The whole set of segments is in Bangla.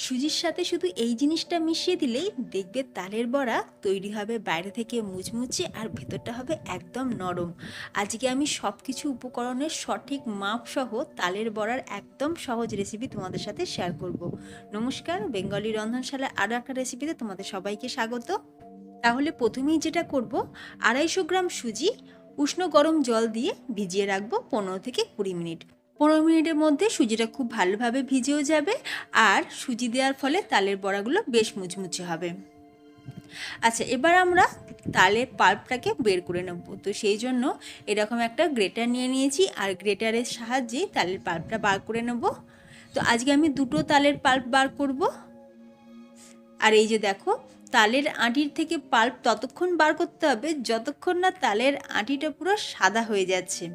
সুজির সাথে শুধু এই জিনিসটা মিশিয়ে দিলেই দেখবে তালের বড়া তৈরি হবে বাইরে থেকে মুচমুচে আর ভেতরটা হবে একদম নরম। আজকে আমি সব কিছু উপকরণের সঠিক মাপ সহ তালের বড়ার একদম সহজ রেসিপি তোমাদের সাথে শেয়ার করব। নমস্কার, বেঙ্গলি রন্ধনশালার আরও একটা রেসিপিতে তোমাদের সবাইকে স্বাগত। তাহলে প্রথমেই যেটা করব, 250 গ্রাম সুজি উষ্ণ গরম জল দিয়ে ভিজিয়ে রাখবো 15 থেকে 20 মিনিট। 15 মিনিটের মধ্যে সুজিটা খুব ভালোভাবে ভিজেও যাবে আর সুজি দেওয়ার ফলে তালের বড়াগুলো বেশ মুচমুচে হবে। আচ্ছা, এবার আমরা তালের পাল্পটাকে বের করে নেব। তো সেই জন্য এরকম একটা গ্রেটার নিয়ে নিয়েছি আর গ্রেটারের সাহায্যে তালের পাল্পটা বার করে নেব। তো আজকে আমি দুটো তালের পাল্প বার করব। আর এই যে দেখো, তালের আঁটির থেকে পাল্প ততক্ষণ বার করতে হবে যতক্ষণ না তালের আঁটিটা পুরো সাদা হয়ে যাচ্ছে।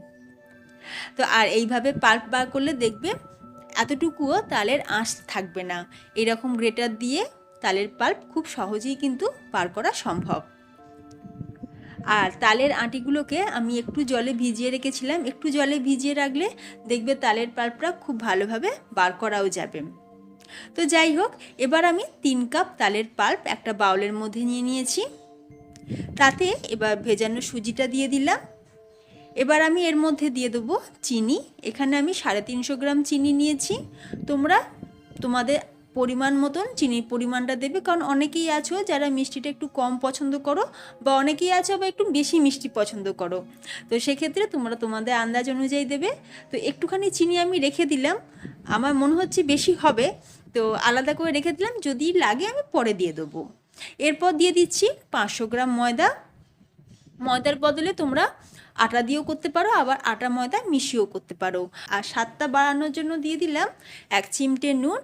তো আর এইভাবে পাল্প বার করলে দেখবে এতটুকুও তালের আঁশ থাকবে না। এরকম গ্রেটার দিয়ে তালের পাল্প খুব সহজেই কিন্তু বার করা সম্ভব। আর তালের আঁটিগুলোকে আমি একটু জলে ভিজিয়ে রেখেছিলাম। একটু জলে ভিজিয়ে রাখলে দেখবে তালের পাল্পটা খুব ভালোভাবে বার করাও যাবে। তো যাই হোক, এবার আমি 3 কাপ তালের পাল্প একটা বাউলের মধ্যে নিয়ে নিয়েছি। তাতে এবার ভেজানো সুজিটা দিয়ে দিলাম। এবার আমি এর মধ্যে দিয়ে দেবো চিনি। এখানে আমি 350 গ্রাম চিনি নিয়েছি। তোমরা তোমাদের পরিমাণ মতন চিনির পরিমাণটা দেবে, কারণ অনেকেই আছো যারা মিষ্টিটা একটু কম পছন্দ করো বা অনেকেই আছো বা একটু বেশি মিষ্টি পছন্দ করো। তো সেক্ষেত্রে তোমরা তোমাদের আন্দাজ অনুযায়ী দেবে। তো একটুখানি চিনি আমি রেখে দিলাম, আমার মনে হচ্ছে বেশি হবে, তো আলাদা করে রেখে দিলাম, যদি লাগে আমি পরে দিয়ে দেবো। এরপর দিয়ে দিচ্ছি 500 গ্রাম ময়দা। ময়দার বদলে তোমরা আটা দিয়েও করতে পারো, আবার আটা ময়দা মিশিয়েও করতে পারো। আর স্বাদটা বাড়ানোর জন্য দিয়ে দিলাম 1 চিমটে নুন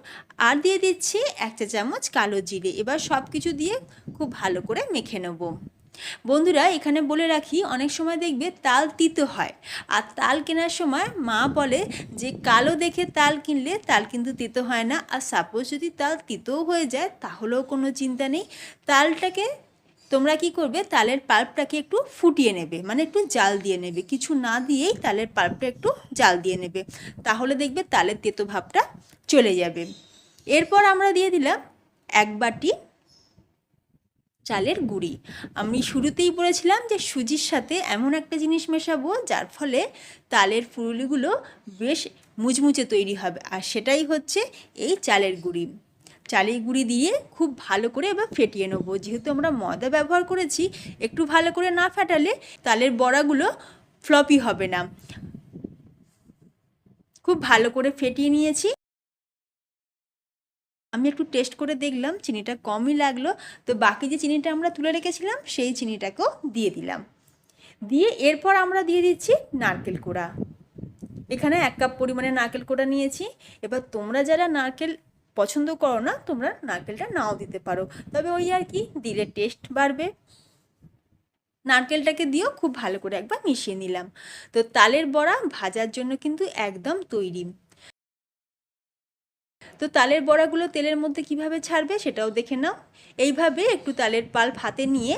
আর দিয়ে দিচ্ছি 1 চা চামচ কালো জিরে। এবার সব কিছু দিয়ে খুব ভালো করে মেখে নেব। বন্ধুরা, এখানে বলে রাখি, অনেক সময় দেখবে তাল তিতো হয়, আর তাল কেনার সময় মা বলে যে কালো দেখে তাল কিনলে তাল কিন্তু তিতো হয় না। আর সাপোজ যদি তাল তিতোও হয়ে যায় তাহলেও কোনো চিন্তা নেই। তালটাকে তোমরা কি করবে, তালের পাল্পটাকে একটু ফুটিয়ে নেবে, মানে একটু জাল দিয়ে নেবে, কিছু না দিয়েই তালের পাল্পটা একটু জাল দিয়ে নেবে, তাহলে দেখবে তালের তেতো ভাবটা চলে যাবে। এরপর আমরা দিয়ে দিলাম 1 বাটি চালের গুঁড়ি। আমি শুরুতেই বলেছিলাম যে সুজির সাথে এমন একটা জিনিস মেশাবো যার ফলে তালের ফুলুরিগুলো বেশ মুচমুচে তৈরি হবে, আর সেটাই হচ্ছে এই চালের গুঁড়ি। চালের গুঁড়ি দিয়ে খুব ভালো করে এবার ফেটিয়ে নেবো। যেহেতু আমরা ময়দা ব্যবহার করেছি, একটু ভালো করে না ফাটালে তালের বড়াগুলো ফ্লপি হবে না। খুব ভালো করে ফেটিয়ে নিয়েছি। আমি একটু টেস্ট করে দেখলাম চিনিটা কমই লাগলো, তো বাকি যে চিনিটা আমরা তুলে রেখেছিলাম সেই চিনিটাকেও দিয়ে দিলাম। দিয়ে এরপর আমরা দিয়ে দিচ্ছি নারকেল কোড়া। এখানে 1 কাপ পরিমাণে নারকেল কোড়া নিয়েছি। এবার তোমরা যারা নারকেল পছন্দ করো না, তোমরা নারকেলটা নাও দিতে পারো, তবে ওই আর কি, দিলে টেস্ট বাড়বে। নারকেলটাকে দিয়েও খুব ভালো করে একবার মিশিয়ে নিলাম। তো তালের বড়া ভাজার জন্য কিন্তু একদম তৈরি। তো তালের বড়াগুলো তেলের মধ্যে কিভাবে ছাড়বে সেটাও দেখে নাও। এইভাবে একটু তালের পাল্প হাতে নিয়ে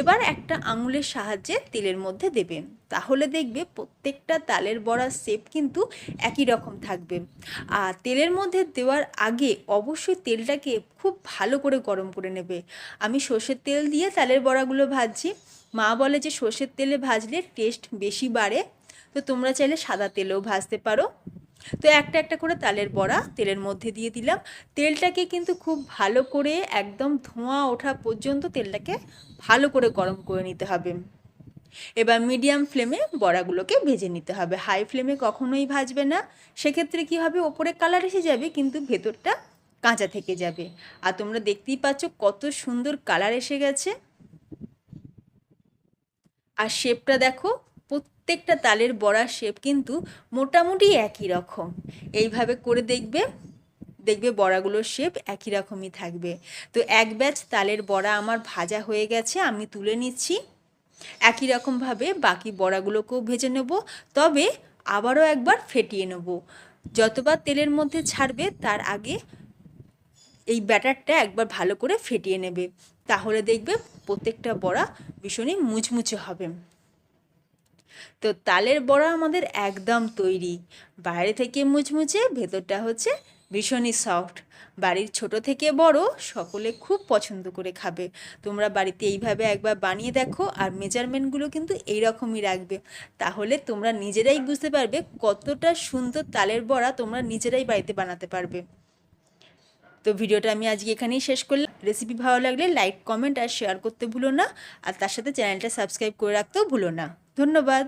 এবার একটা আঙুলের সাহায্যে তেলের মধ্যে দেবে, তাহলে দেখবে প্রত্যেকটা তালের বড়ার শেপ কিন্তু একই রকম থাকবে। আর তেলের মধ্যে দেওয়ার আগে অবশ্যই তেলটাকে খুব ভালো করে গরম করে নেবে। আমি সর্ষের তেল দিয়ে তালের বড়াগুলো ভাজছি। মা বলে যে সর্ষের তেলে ভাজলে টেস্ট বেশি বাড়ে, তো তোমরা চাইলে সাদা তেলেও ভাজতে পারো। তো একটা একটা করে তালের বড়া তেলের মধ্যে দিয়ে দিলাম। তেলটাকে কিন্তু খুব ভালো করে একদম ধোঁয়া ওঠা পর্যন্ত তেলটাকে ভালো করে গরম করে নিতে হবে। এবার মিডিয়াম ফ্লেমে বড়াগুলোকে ভেজে নিতে হবে, হাই ফ্লেমে কখনোই ভাজবে না। সেক্ষেত্রে কি হবে, ওপরে কালার এসে যাবে কিন্তু ভেতরটা কাঁচা থেকে যাবে। আর তোমরা দেখতেই পাচ্ছ কত সুন্দর কালার এসে গেছে। আর শেপটা দেখো, প্রত্যেকটা তালের বড়ার শেপ কিন্তু মোটামুটি একই রকম। এইভাবে করে দেখবে, দেখবে বড়াগুলোর শেপ একই রকমই থাকবে। তো 1 ব্যাচ তালের বড়া আমার ভাজা হয়ে গেছে, আমি তুলে নিচ্ছি। একই রকমভাবে বাকি বড়াগুলোকেও ভেজে নেব, তবে আবারও একবার ফেটিয়ে নেব। যতবার তেলের মধ্যে ছাড়বে তার আগে এই ব্যাটারটা একবার ভালো করে ফেটিয়ে নেবে, তাহলে দেখবে প্রত্যেকটা বড়া ভীষণই মুচমুচে হবে। তো তালের বড়া আমাদের একদম তৈরি, বাইরে থেকে মুচমুচে, ভেতরটা হচ্ছে ভীষণই সফট। বাড়ির ছোট থেকে বড় সকলে খুব পছন্দ করে খাবে। তোমরা বাড়িতে এইভাবে একবার বানিয়ে দেখো, আর মেজারমেন্টগুলো কিন্তু এই রকমই রাখবে। তাহলে তোমরা নিজেরাই বুঝতে পারবে কতটা সুন্দর তালের বড়া তোমরা নিজেরাই বাড়িতে বানাতে পারবে। তো ভিডিওটা আমি আজকে এখানেই শেষ করলাম। রেসিপি ভালো লাগলে লাইক, কমেন্ট আর শেয়ার করতে ভুলো না, আর তার সাথে চ্যানেলটা সাবস্ক্রাইব করে রাখতেও ভুলো না। ধন্যবাদ।